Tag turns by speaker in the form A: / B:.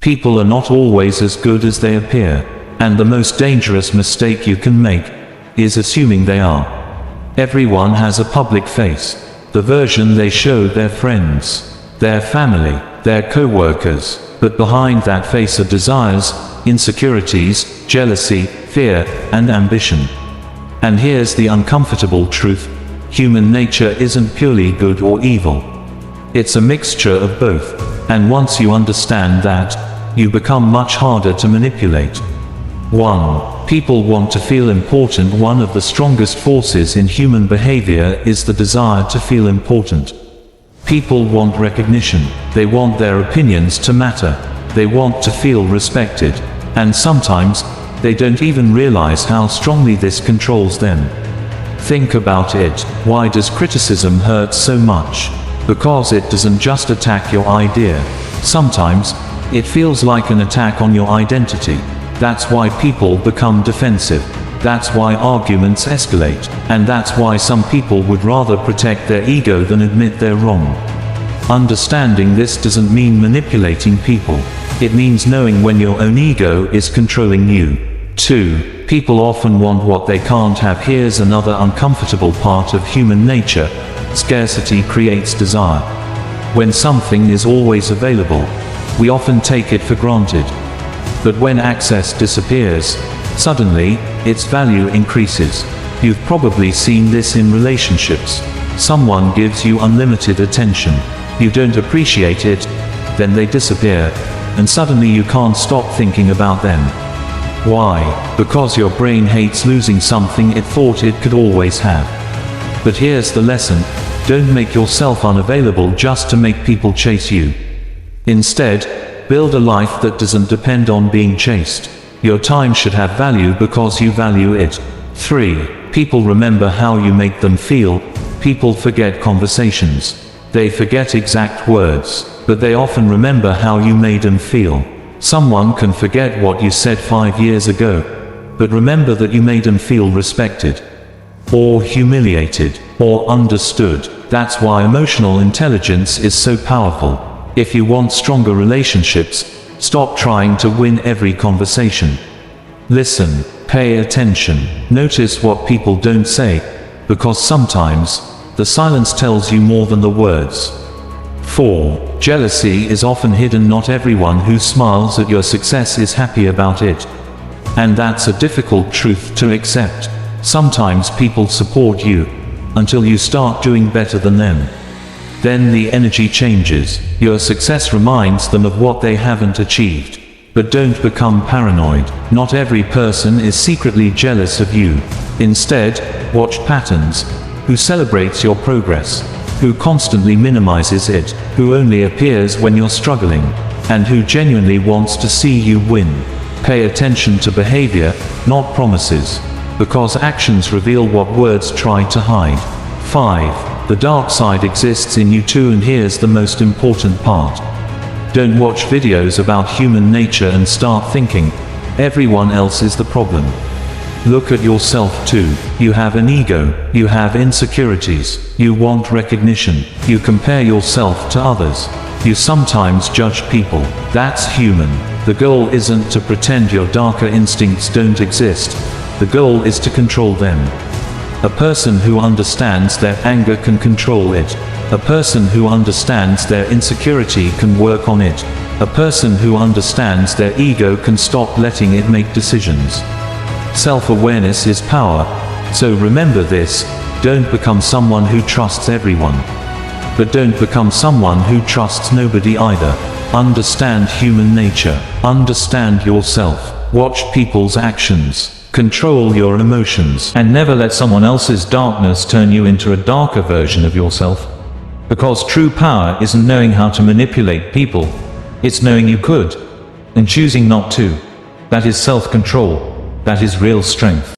A: People are not always as good as they appear, and the most dangerous mistake you can make is assuming they are. Everyone has a public face, the version they show their friends, their family, their co-workers, but behind that face are desires, insecurities, jealousy, fear, and ambition. And here's the uncomfortable truth: human nature isn't purely good or evil. It's a mixture of both, and once you understand that, you become much harder to manipulate. 1. People want to feel important. One of the strongest forces in human behavior is the desire to feel important. People want recognition, they want their opinions to matter, they want to feel respected, and sometimes, they don't even realize how strongly this controls them. Think about it: why does criticism hurt so much? Because it doesn't just attack your idea. Sometimes, it feels like an attack on your identity. That's why people become defensive. That's why arguments escalate. And that's why some people would rather protect their ego than admit they're wrong. Understanding this doesn't mean manipulating people. It means knowing when your own ego is controlling you. 2. People often want what they can't have. Here's another uncomfortable part of human nature: scarcity creates desire. When something is always available, we often take it for granted. But when access disappears, suddenly, its value increases. You've probably seen this in relationships. Someone gives you unlimited attention. You don't appreciate it, then they disappear, and suddenly you can't stop thinking about them. Why? Because your brain hates losing something it thought it could always have. But here's the lesson: don't make yourself unavailable just to make people chase you. Instead, build a life that doesn't depend on being chased. Your time should have value because you value it. 3. People remember how you make them feel. People forget conversations. They forget exact words, but they often remember how you made them feel. Someone can forget what you said 5 years ago, but remember that you made them feel respected, or humiliated, or understood. That's why emotional intelligence is so powerful. If you want stronger relationships, stop trying to win every conversation. Listen, pay attention, notice what people don't say, because sometimes, the silence tells you more than the words. 4. Jealousy is often hidden. Not everyone who smiles at your success is happy about it. And that's a difficult truth to accept. Sometimes people support you, until you start doing better than them. Then the energy changes. Your success reminds them of what they haven't achieved. But don't become paranoid. Not every person is secretly jealous of you. Instead, watch patterns. Who celebrates your progress? Who constantly minimizes it? Who only appears when you're struggling? And who genuinely wants to see you win? Pay attention to behavior, not promises. Because actions reveal what words try to hide. 5. The dark side exists in you too, and here's the most important part. Don't watch videos about human nature and start thinking everyone else is the problem. Look at yourself too. You have an ego, you have insecurities, you want recognition, you compare yourself to others, you sometimes judge people. That's human. The goal isn't to pretend your darker instincts don't exist. The goal is to control them. A person who understands their anger can control it. A person who understands their insecurity can work on it. A person who understands their ego can stop letting it make decisions. Self-awareness is power. So remember this: don't become someone who trusts everyone. But don't become someone who trusts nobody either. Understand human nature. Understand yourself. Watch people's actions. Control your emotions. And never let someone else's darkness turn you into a darker version of yourself. Because true power isn't knowing how to manipulate people. It's knowing you could, and choosing not to. That is self-control. That is real strength.